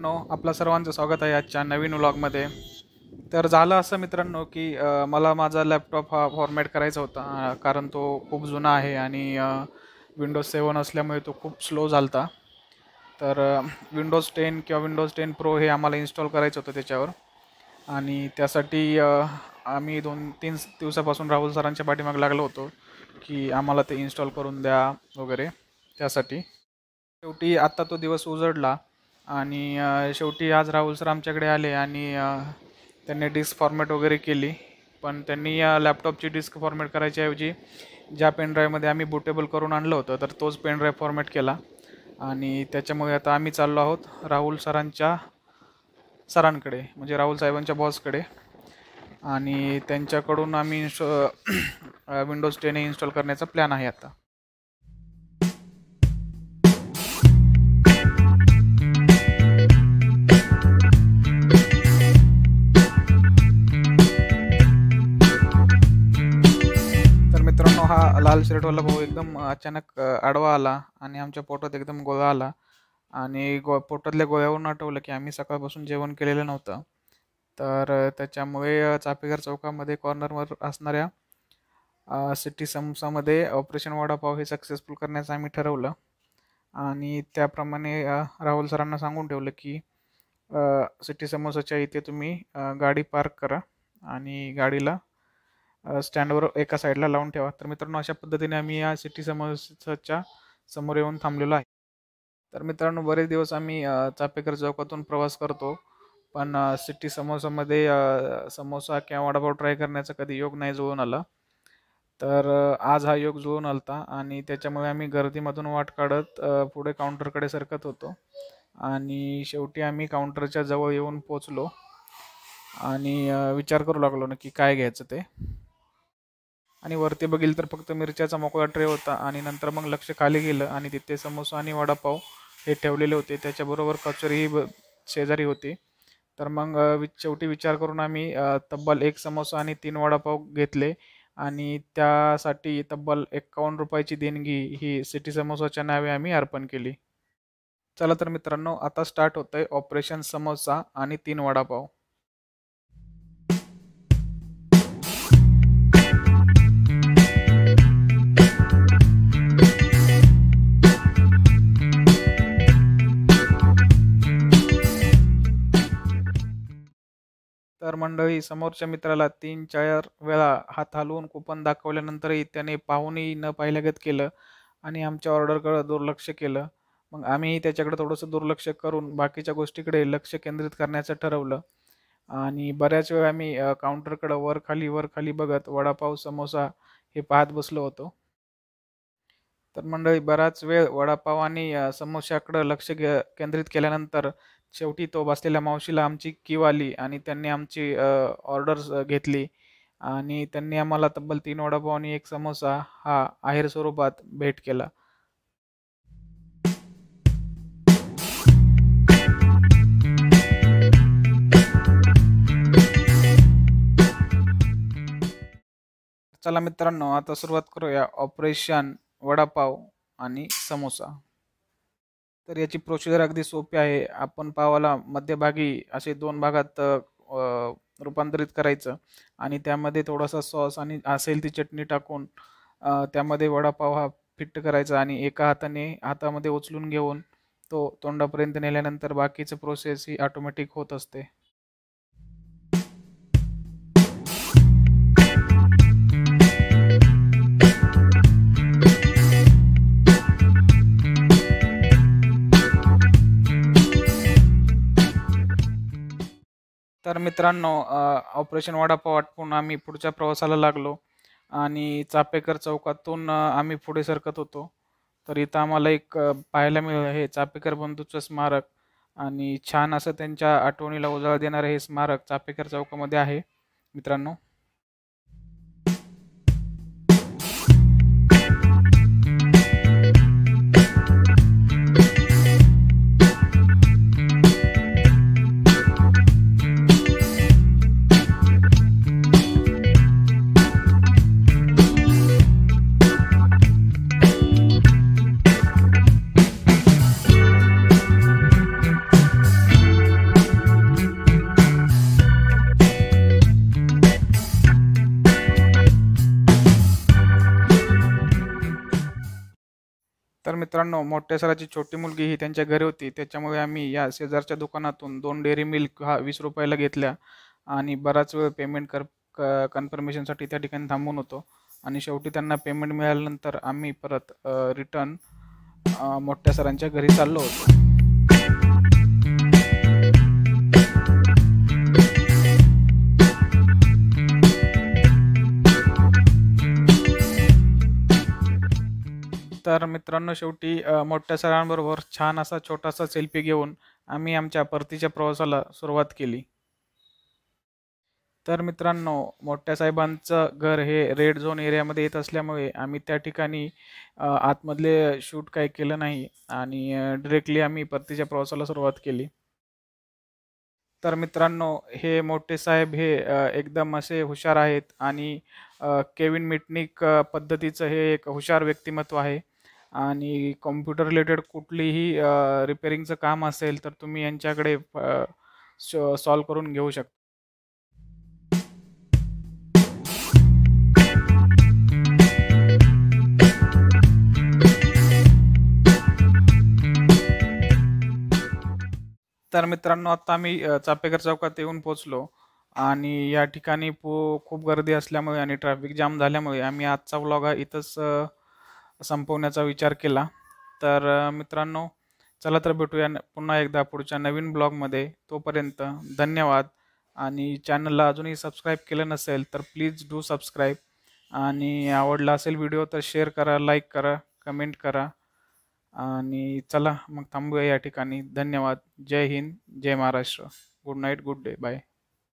मित्रांनो, आपल्या सर्वांचं स्वागत आहे आजच्या नवीन व्लॉगमध्ये. तर झालं असं मित्रांनो की मला माझा लॅपटॉप हा फॉर्मॅट करायचा होता, कारण तो खूप जुना आहे आणि विंडोज 7 असल्यामुळे तो खूप स्लो झालता. तर विंडोज 10 किंवा विंडोज 10 प्रो हे आम्हाला इन्स्टॉल करायचं होतं त्याच्यावर. आणि त्यासाठी आम्ही 2-3 दिवसापासून राहुल सरांच्या पाठीमागे लागलो होतो की आम्हाला ते इन्स्टॉल करून द्या वगैरे. त्यासाठी शेवटी आत्ता तो दिवस उजडला आणि शेवटी आज राहुल सर आमच्याकडे आले आणि त्यांनी डिस्क फॉर्मॅट वगैरे केली. पण त्यांनी लॅपटॉपची डिस्क फॉर्मॅट करायच्याऐवजी ज्या पेनड्राईव्हमध्ये आम्ही बुटेबल करून आणलं होतं तर तोच पेनड्राईव्ह फॉर्मॅट केला. आणि त्याच्यामुळे आता आम्ही चाललो आहोत राहुल सरांकडे, म्हणजे राहुल साहेबांच्या बॉसकडे. आणि त्यांच्याकडून आम्ही विंडोज 10 इन्स्टॉल करण्याचा प्लॅन आहे आता. तर मित्रांनो, हा लाल शर्टवाला भाऊ एकदम अचानक आडवा आला आणि आमच्या पोटात एकदम गोळा आला. आणि पोटातल्या गोळ्यावरून आठवलं की आम्ही सकाळपासून जेवण केलेलं नव्हतं. तर त्याच्यामुळे चापेकर चौकामध्ये कॉर्नरवर असणाऱ्या सिटी समोसामध्ये ऑपरेशन वडापाव हे सक्सेसफुल करण्याचं आम्ही ठरवलं. आणि त्याप्रमाणे राहुल सरांना सांगून ठेवलं की सिटी समोसाच्या इथे तुम्ही गाडी पार्क करा आणि गाडीला स्टँडवर एका साईडला लावून ठेवा. तर मित्रांनो, अशा पद्धतीने आम्ही या सिटी समोसाच्या समोर येऊन थांबलेलो आहे. तर मित्रांनो, बरेच दिवस आम्ही चापेकर चौकातून प्रवास करतो, पण सिटी समोसामध्ये समोसा किंवा वडापाव ट्राय करण्याचा कधी योग नाही जुळून आला. तर आज हा योग जुळून आलता आणि त्याच्यामुळे आम्ही गर्दीमधून वाट काढत पुढे काउंटरकडे सरकत होतो. आणि शेवटी आम्ही काउंटरच्या जवळ येऊन पोचलो आणि विचार करू लागलो ना की काय घ्यायचं ते. आणि वरती बघितलं तर फक्त मिरच्याचा मोकळा ट्रे होता. आणि नंतर मग लक्ष खाली गेलं आणि तिथे समोसा आणि वडापाव हे ठेवलेले होते, त्याच्याबरोबर कचोरीही शेजारी होती. तर मग शेवटी विचार करून आम्ही तब्बल 1 समोसा आणि 3 वडापाव घेतले आणि त्यासाठी तब्बल 51 रुपयाची देणगी ही सिटी समोसाच्या नावे आम्ही अर्पण केली. चला तर मित्रांनो, आता स्टार्ट होतंय ऑपरेशन समोसा आणि 3 वडापाव. तर मंडळी, समोरच्या मित्राला 3-4 वेळा हात हलवून कुपन दाखवल्यानंतरही त्याने पाहूनही न पाहिल्यागत केलं आणि आमच्या ऑर्डरकडे दुर्लक्ष केलं. मग आम्हीही त्याच्याकडे थोडंसं दुर्लक्ष करून बाकीच्या गोष्टीकडे लक्ष केंद्रित करण्याचं ठरवलं. आणि बऱ्याच वेळा आम्ही काउंटरकडे वर खाली बघत वडापाव समोसा हे पाहत बसलो होतो. तर मंडळी, बराच वेळ वडापाव आणि समोश्याकडं लक्ष केंद्रित केल्यानंतर शेवटी तो बसलेल्या मावशीला आमची कीव आली आणि त्यांनी आमची ऑर्डर घेतली. आणि त्यांनी आम्हाला तब्बल 3 वडापाव आणि 1 समोसा हा आहेर स्वरूपात भेट केला. चला मित्रांनो, आता सुरुवात करूया ऑपरेशन वडापाव आणि समोसा. तर याची प्रोसिजर अगदी सोपी आहे. आपण पावाला मध्यभागी असे 2 भागात रूपांतरित करायचं आणि त्यामध्ये थोडासा सॉस आणि असेल ती चटणी टाकून त्यामध्ये वडापाव हा फिट करायचा आणि एका हातामध्ये उचलून घेऊन तो तोंडापर्यंत नेल्यानंतर बाकीचं प्रोसेस ही ऑटोमॅटिक होत असते. तर मित्रांनो, ऑपरेशन वडापाव आटपून आम्ही पुढच्या प्रवासाला लागलो आणि चापेकर चौकातून आम्ही पुढे सरकत होतो. तर इथं आम्हाला एक पाहायला मिळालं हे चापेकर बंधूचं स्मारक. आणि छान असं त्यांच्या आठवणीला उजाळा देणारं हे स्मारक चापेकर चौकामध्ये आहे मित्रांनो. तर मित्रांनो, मोठ्या सराची छोटी मुलगी ही त्यांच्या घरी होती. त्याच्यामुळे आम्ही या शेजारच्या दुकानातून 2 डेअरी मिल्क हा ₹20 ला घेतल्या आणि बराच वेळ पेमेंट कन्फर्मेशनसाठी त्या ठिकाणी थांबून होतो आणि शेवटी त्यांना पेमेंट मिळाल्यानंतर आम्ही परत रिटर्न मोठ्या सरांच्या घरी चाललो होतो. तर मित्रांनो, शेवटी मोठ्या सरांबरोबर छान असा छोटासा सेल्फी घेऊन आम्ही आमच्या परतीच्या प्रवासाला सुरुवात केली. तर मित्रांनो, मोठ्या साहेबांचं घर हे रेड झोन एरियामध्ये येत असल्यामुळे आम्ही त्या ठिकाणी आतमधले शूट काही केलं नाही आणि डायरेक्टली आम्ही परतीच्या प्रवासाला सुरुवात केली. तर मित्रांनो, हे मोठे साहेब हे एकदम असे हुशार आहेत आणि केविन मिटनिक पद्धतीचं हे एक हुशार व्यक्तिमत्व आहे आणि कॉम्प्युटर रिलेटेड कुठलीही रिपेअरिंगचं काम असेल तर तुम्ही यांच्याकडे सॉल्व्ह करून घेऊ शकता. तर मित्रांनो, आता आम्ही चापेकर चौकात येऊन पोहोचलो आणि या ठिकाणी खूप गर्दी असल्यामुळे आणि ट्रॅफिक जाम झाल्यामुळे आम्ही आजचा व्लॉग हा इथंच संपवण्याचा विचार केला. तर मित्रांनो, चला तर भेटूया पुन्हा एकदा पुढच्या नवीन ब्लॉगमध्ये. तोपर्यंत धन्यवाद आणि चॅनलला अजूनही सबस्क्राईब केलं नसेल तर प्लीज डू सबस्क्राईब आणि आवडला असेल व्हिडिओ तर शेअर करा, लाईक करा, कमेंट करा आणि चला मग थांबूया या ठिकाणी. धन्यवाद. जय हिंद, जय Maharashtra. Good night, good day, bye.